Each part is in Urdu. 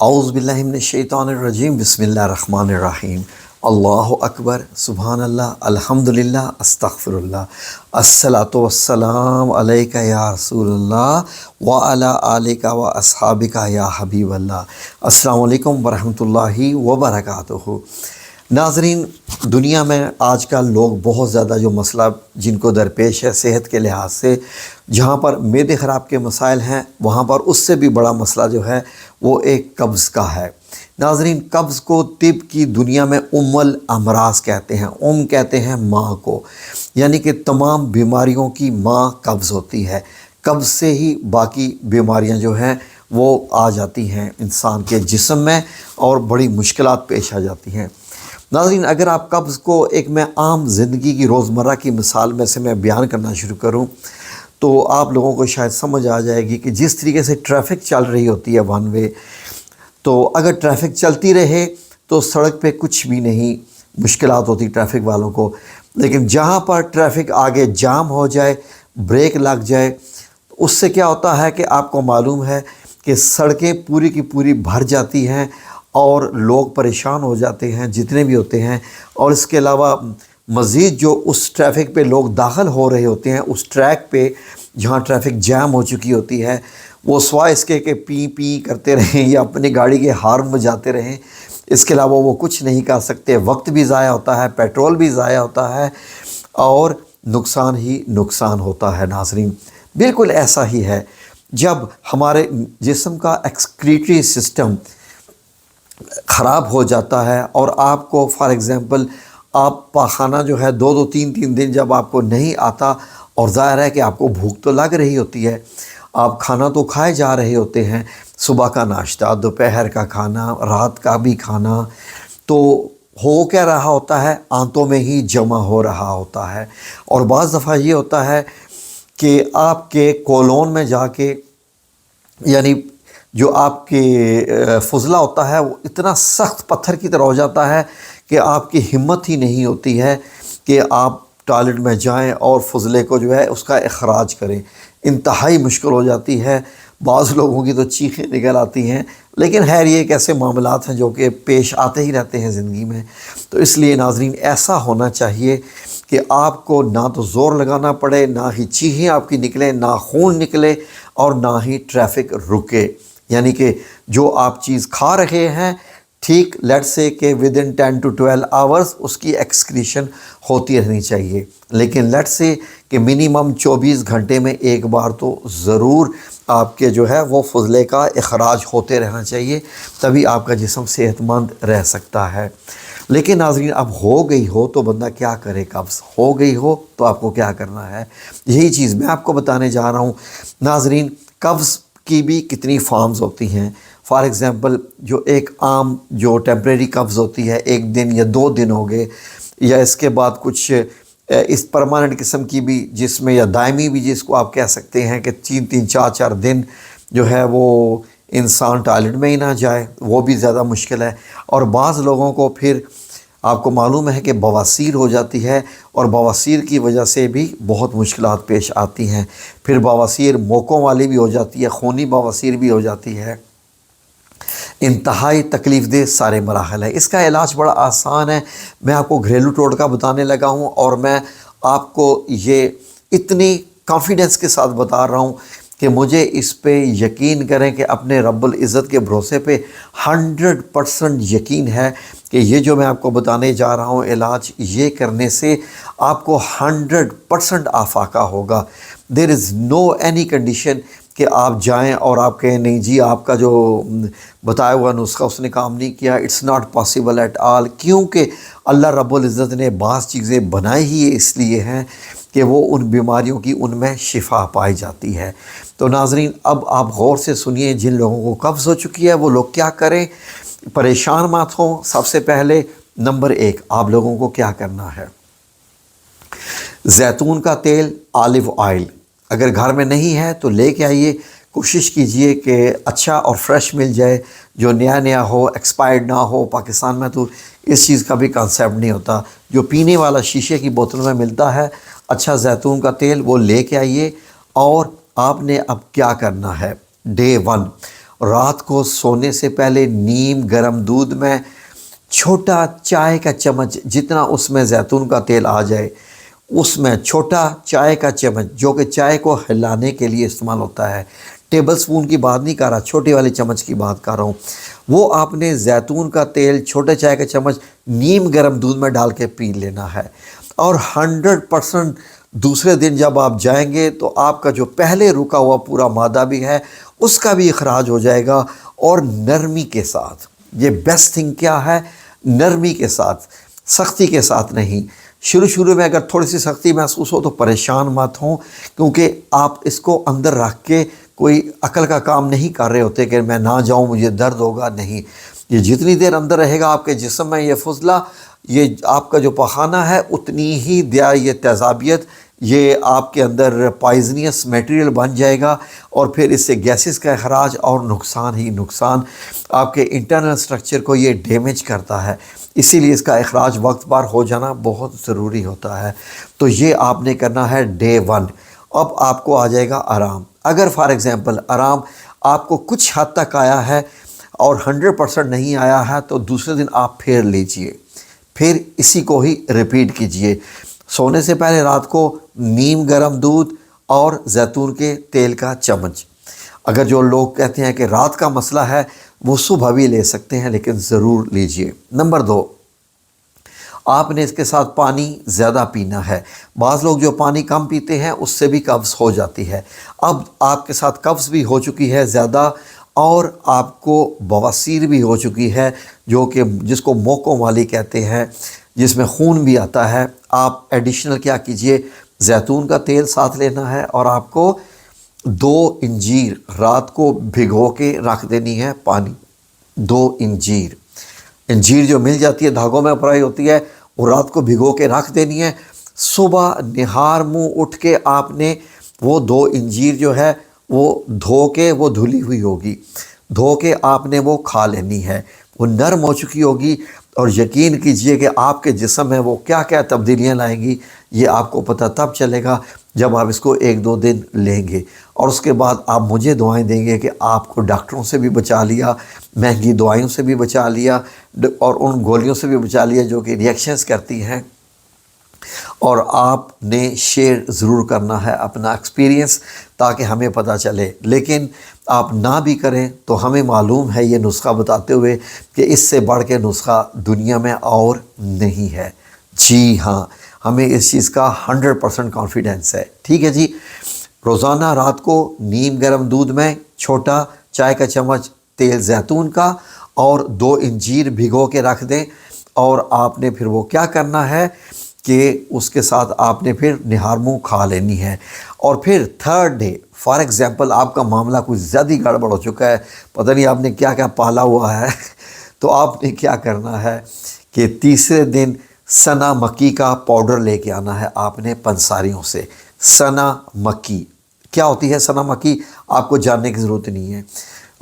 اعوذ باللہ من الشیطان الرجیم بسم اللہ الرحمن الرحیم اللہ اکبر سبحان اللہ الحمدللہ استغفر اللہ الصلاۃ والسلام علیک یا رسول اللہ وعلی آلک و اصحابک یا حبیب اللہ۔ السلام علیکم ورحمۃ اللہ وبرکاتہ۔ ناظرین، دنیا میں آج کل لوگ بہت زیادہ جو مسئلہ جن کو درپیش ہے صحت کے لحاظ سے، جہاں پر معدے خراب کے مسائل ہیں، وہاں پر اس سے بھی بڑا مسئلہ جو ہے وہ ایک قبض کا ہے۔ ناظرین، قبض کو طب کی دنیا میں الامراض کہتے ہیں، کہتے ہیں ماں کو، یعنی کہ تمام بیماریوں کی ماں قبض ہوتی ہے۔ قبض سے ہی باقی بیماریاں جو ہیں وہ آ جاتی ہیں انسان کے جسم میں اور بڑی مشکلات پیش آ جاتی ہیں۔ ناظرین، اگر آپ قبض کو ایک میں عام زندگی کی روزمرہ کی مثال میں سے میں بیان کرنا شروع کروں تو آپ لوگوں کو شاید سمجھ آ جائے گی کہ جس طریقے سے ٹریفک چل رہی ہوتی ہے ون وے، تو اگر ٹریفک چلتی رہے تو سڑک پہ کچھ بھی نہیں مشکلات ہوتی ٹریفک والوں کو، لیکن جہاں پر ٹریفک آگے جام ہو جائے، بریک لگ جائے، اس سے کیا ہوتا ہے کہ آپ کو معلوم ہے کہ سڑکیں پوری کی پوری بھر جاتی ہیں اور لوگ پریشان ہو جاتے ہیں جتنے بھی ہوتے ہیں۔ اور اس کے علاوہ مزید جو اس ٹریفک پہ لوگ داخل ہو رہے ہوتے ہیں، اس ٹریک پہ جہاں ٹریفک جام ہو چکی ہوتی ہے، وہ سوائے اس کے کہ پی پی کرتے رہیں یا اپنی گاڑی کے ہارن بجاتے رہیں، اس کے علاوہ وہ کچھ نہیں کر سکتے۔ وقت بھی ضائع ہوتا ہے، پیٹرول بھی ضائع ہوتا ہے اور نقصان ہی نقصان ہوتا ہے۔ ناظرین، بالکل ایسا ہی ہے جب ہمارے جسم کا ایکسکریٹری سسٹم خراب ہو جاتا ہے اور آپ کو فار ایگزامپل آپ پاخانہ جو ہے دو تین دن جب آپ کو نہیں آتا، اور ظاہر ہے کہ آپ کو بھوک تو لگ رہی ہوتی ہے، آپ کھانا تو کھائے جا رہے ہوتے ہیں، صبح کا ناشتہ، دوپہر کا کھانا، رات کا بھی کھانا، تو ہو کیا رہا ہوتا ہے، آنتوں میں ہی جمع ہو رہا ہوتا ہے۔ اور بعض دفعہ یہ ہوتا ہے کہ آپ کے کولون میں جا کے، یعنی جو آپ کے فضلہ ہوتا ہے وہ اتنا سخت پتھر کی طرح ہو جاتا ہے کہ آپ کی ہمت ہی نہیں ہوتی ہے کہ آپ ٹوائلٹ میں جائیں اور فضلے کو جو ہے اس کا اخراج کریں۔ انتہائی مشکل ہو جاتی ہے، بعض لوگوں کی تو چیخیں نکل آتی ہیں، لیکن خیر یہ ایک ایسے معاملات ہیں جو کہ پیش آتے ہی رہتے ہیں زندگی میں۔ تو اس لیے ناظرین، ایسا ہونا چاہیے کہ آپ کو نہ تو زور لگانا پڑے، نہ ہی چیخیں آپ کی نکلیں، نہ خون نکلے اور نہ ہی ٹریفک رکے، یعنی کہ جو آپ چیز کھا رہے ہیں ٹھیک لیٹ سے کہ ودن 10 to 12 آورز اس کی ایکسکریشن ہوتی رہنی چاہیے، لیکن لیٹ سے کہ منیمم 24 گھنٹے میں ایک بار تو ضرور آپ کے جو ہے وہ فضلے کا اخراج ہوتے رہنا چاہیے، تبھی آپ کا جسم صحت مند رہ سکتا ہے۔ لیکن ناظرین، اب ہو گئی ہو تو بندہ کیا کرے؟ قبض ہو گئی ہو تو آپ کو کیا کرنا ہے؟ یہی چیز میں آپ کو بتانے جا رہا ہوں۔ ناظرین، قبض کی بھی کتنی فارمز ہوتی ہیں۔ فار ایگزامپل جو ایک عام جو ٹیمپریری قبض ہوتی ہے، ایک دن یا 2 دن ہو گئے، یا اس کے بعد کچھ اس پرماننٹ قسم کی بھی جس میں، یا دائمی بھی جس کو آپ کہہ سکتے ہیں کہ 3 4 دن جو ہے وہ انسان ٹوائلٹ میں ہی نہ جائے، وہ بھی زیادہ مشکل ہے۔ اور بعض لوگوں کو پھر آپ کو معلوم ہے کہ بواسیر ہو جاتی ہے، اور بواسیر کی وجہ سے بھی بہت مشکلات پیش آتی ہیں۔ پھر بواسیر موقعوں والی بھی ہو جاتی ہے، خونی بواسیر بھی ہو جاتی ہے۔ انتہائی تکلیف دہ سارے مراحل ہیں۔ اس کا علاج بڑا آسان ہے، میں آپ کو گھریلو ٹوٹکا بتانے لگا ہوں، اور میں آپ کو یہ اتنی کانفیڈنس کے ساتھ بتا رہا ہوں کہ مجھے اس پہ یقین کریں کہ اپنے رب العزت کے بھروسے پہ 100% یقین ہے کہ یہ جو میں آپ کو بتانے جا رہا ہوں علاج، یہ کرنے سے آپ کو 100% آفاقہ ہوگا۔ دیر از نو اینی کنڈیشن کہ آپ جائیں اور آپ کہیں نہیں جی آپ کا جو بتایا ہوا نسخہ اس نے کام نہیں کیا۔ It's not possible at all, کیونکہ اللہ رب العزت نے بعض چیزیں بنائی ہی اس لیے ہیں کہ وہ ان بیماریوں کی ان میں شفا پائی جاتی ہے۔ تو ناظرین، اب آپ غور سے سنیے، جن لوگوں کو قبض ہو چکی ہے وہ لوگ کیا کریں؟ پریشان مت ہوں۔ سب سے پہلے نمبر 1 آپ لوگوں کو کیا کرنا ہے؟ زیتون کا تیل، آلیو آئل اگر گھر میں نہیں ہے تو لے کے آئیے۔ کوشش کیجئے کہ اچھا اور فریش مل جائے، جو نیا ہو، ایکسپائرڈ نہ ہو۔ پاکستان میں تو اس چیز کا بھی کانسیپٹ نہیں ہوتا، جو پینے والا شیشے کی بوتل میں ملتا ہے اچھا زیتون کا تیل، وہ لے کے آئیے۔ اور آپ نے اب کیا کرنا ہے؟ ڈے 1 رات کو سونے سے پہلے نیم گرم دودھ میں چھوٹا چائے کا چمچ، جتنا اس میں زیتون کا تیل آ جائے اس میں چھوٹا چائے کا چمچ، جو کہ چائے کو ہلانے کے لیے استعمال ہوتا ہے، ٹیبل سپون کی بات نہیں کر رہا، چھوٹے والے چمچ کی بات کر رہا ہوں، وہ آپ نے زیتون کا تیل چھوٹے چائے کا چمچ نیم گرم دودھ میں ڈال کے پی لینا ہے۔ اور 100% دوسرے دن جب آپ جائیں گے تو آپ کا جو پہلے رکا ہوا پورا مادہ بھی ہے اس کا بھی اخراج ہو جائے گا، اور نرمی کے ساتھ۔ یہ بیسٹ تھنگ کیا ہے؟ نرمی کے ساتھ، سختی کے ساتھ نہیں۔ شروع میں اگر تھوڑی سی سختی محسوس ہو تو پریشان مت ہوں، کیونکہ آپ اس کو اندر رکھ کے کوئی عقل کا کام نہیں کر رہے ہوتے کہ میں نہ جاؤں مجھے درد ہوگا، نہیں۔ یہ جتنی دیر اندر رہے گا آپ کے جسم میں یہ فضلہ، یہ آپ کا جو پخانہ ہے، اتنی ہی یہ تیزابیت، یہ آپ کے اندر پائزنیس میٹیریل بن جائے گا، اور پھر اس سے گیسز کا اخراج اور نقصان ہی نقصان، آپ کے انٹرنل سٹرکچر کو یہ ڈیمیج کرتا ہے۔ اسی لیے اس کا اخراج وقت پر ہو جانا بہت ضروری ہوتا ہے۔ تو یہ آپ نے کرنا ہے ڈے 1۔ اب آپ کو آ جائے گا آرام۔ اگر فار ایگزامپل آرام آپ کو کچھ حد تک آیا ہے اور 100% نہیں آیا ہے تو دوسرے دن آپ پھر لیجئے، پھر اسی کو ہی ریپیٹ کیجئے۔ سونے سے پہلے رات کو نیم گرم دودھ اور زیتون کے تیل کا چمچ۔ اگر جو لوگ کہتے ہیں کہ رات کا مسئلہ ہے وہ صبح بھی لے سکتے ہیں، لیکن ضرور لیجئے۔ نمبر 2، آپ نے اس کے ساتھ پانی زیادہ پینا ہے۔ بعض لوگ جو پانی کم پیتے ہیں اس سے بھی قبض ہو جاتی ہے۔ اب آپ کے ساتھ قبض بھی ہو چکی ہے زیادہ، اور آپ کو بواسیر بھی ہو چکی ہے، جو کہ جس کو موکوں والی کہتے ہیں، جس میں خون بھی آتا ہے۔ آپ ایڈیشنل کیا کیجئے، زیتون کا تیل ساتھ لینا ہے، اور آپ کو 2 انجیر رات کو بھگو کے رکھ دینی ہے پانی۔ 2 انجیر جو مل جاتی ہے، دھاگوں میں پرائی ہوتی ہے، وہ رات کو بھگو کے رکھ دینی ہے۔ صبح نہار منہ اٹھ کے آپ نے وہ 2 انجیر جو ہے وہ دھو کے، وہ دھلی ہوئی ہوگی، دھو کے آپ نے وہ کھا لینی ہے۔ وہ نرم ہو چکی ہوگی، اور یقین کیجئے کہ آپ کے جسم میں وہ کیا کیا تبدیلیاں لائیں گی، یہ آپ کو پتہ تب چلے گا جب آپ اس کو 1-2 دن لیں گے، اور اس کے بعد آپ مجھے دعائیں دیں گے کہ آپ کو ڈاکٹروں سے بھی بچا لیا، مہنگی دوائیوں سے بھی بچا لیا، اور ان گولیوں سے بھی بچا لیا جو کہ ریئیکشنز کرتی ہیں۔ اور آپ نے شیئر ضرور کرنا ہے اپنا ایکسپیرینس، تاکہ ہمیں پتہ چلے۔ لیکن آپ نہ بھی کریں تو ہمیں معلوم ہے یہ نسخہ بتاتے ہوئے کہ اس سے بڑھ کے نسخہ دنیا میں اور نہیں ہے۔ جی ہاں، ہمیں اس چیز کا 100% کانفیڈنس ہے۔ ٹھیک ہے جی، روزانہ رات کو نیم گرم دودھ میں چھوٹا چائے کا چمچ تیل زیتون کا اور 2 انجیر بھگو کے رکھ دیں، اور آپ نے پھر وہ کیا کرنا ہے کہ اس کے ساتھ آپ نے پھر نہار منہ کھا لینی ہے۔ اور پھر 3rd ڈے، فار ایگزامپل آپ کا معاملہ کچھ زیادہ گڑبڑ ہو چکا ہے، پتہ نہیں آپ نے کیا کیا پالا ہوا ہے تو آپ نے کیا کرنا ہے کہ تیسرے دن سنا مکی کا پاؤڈر لے کے آنا ہے آپ نے پنساریوں سے۔ سنا مکی کیا ہوتی ہے؟ سنا مکی آپ کو جاننے کی ضرورت نہیں ہے،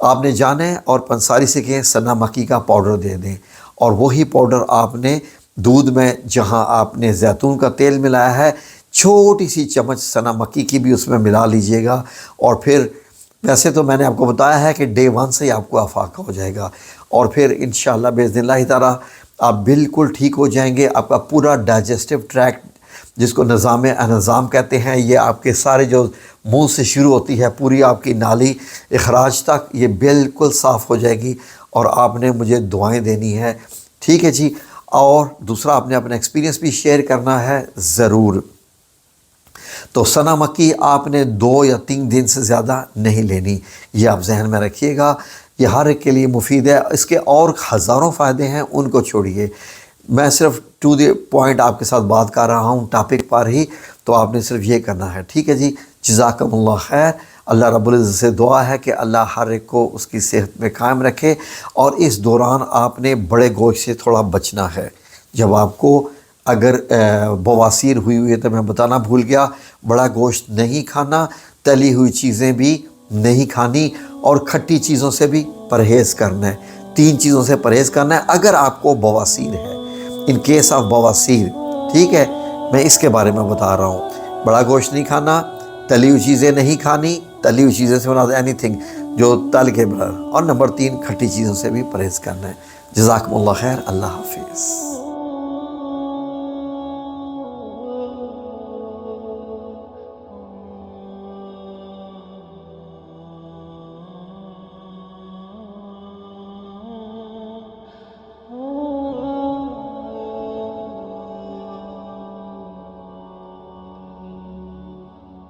آپ نے جانا ہے اور پنساری سے کہیں سنا مکی کا پاؤڈر دے دیں، اور وہی پاؤڈر آپ نے دودھ میں جہاں آپ نے زیتون کا تیل ملایا ہے چھوٹی سی چمچ سنا مکی کی بھی اس میں ملا لیجئے گا، اور پھر ویسے تو میں نے آپ کو بتایا ہے کہ ڈے 1 سے ہی آپ کو افاقہ ہو جائے گا، اور پھر انشاءاللہ باذن اللہ تعالیٰ آپ بالکل ٹھیک ہو جائیں گے۔ آپ کا پورا ڈائجسٹو ٹریکٹ، جس کو نظام انظام کہتے ہیں، یہ آپ کے سارے جو منہ سے شروع ہوتی ہے پوری آپ کی نالی اخراج تک، یہ بالکل صاف ہو جائے گی، اور آپ نے مجھے دعائیں دینی ہے۔ ٹھیک ہے جی، اور دوسرا آپ نے اپنا ایکسپیرینس بھی شیئر کرنا ہے ضرور۔ تو سنا مکی آپ نے 2 یا 3 دن سے زیادہ نہیں لینی، یہ آپ ذہن میں رکھیے گا، یہ ہر ایک کے لیے مفید ہے۔ اس کے اور ہزاروں فائدے ہیں، ان کو چھوڑیے، میں صرف ٹو دی پوائنٹ آپ کے ساتھ بات کر رہا ہوں ٹاپک پر ہی، تو آپ نے صرف یہ کرنا ہے۔ ٹھیک ہے جی، جزاکم اللہ خیر۔ اللہ رب العزت سے دعا ہے کہ اللہ ہر ایک کو اس کی صحت میں قائم رکھے، اور اس دوران آپ نے بڑے گوشت سے تھوڑا بچنا ہے۔ جب آپ کو اگر بواسیر ہوئی ہے تو میں بتانا بھول گیا، بڑا گوشت نہیں کھانا، تلی ہوئی چیزیں بھی نہیں کھانی، اور کھٹی چیزوں سے بھی پرہیز کرنا ہے۔ 3 چیزوں سے پرہیز کرنا ہے اگر آپ کو بواسیر ہے، ان کیس آف بواسیر۔ ٹھیک ہے، میں اس کے بارے میں بتا رہا ہوں۔ بڑا گوشت نہیں کھانا، تلی ہوئی چیزیں نہیں کھانی، تلی ہوئی چیزیں سے مراد اینی تھنگ جو تل کے برر، اور نمبر 3 کھٹی چیزوں سے بھی پرہیز کرنا ہے۔ جزاکم اللہ خیر، اللہ حافظ۔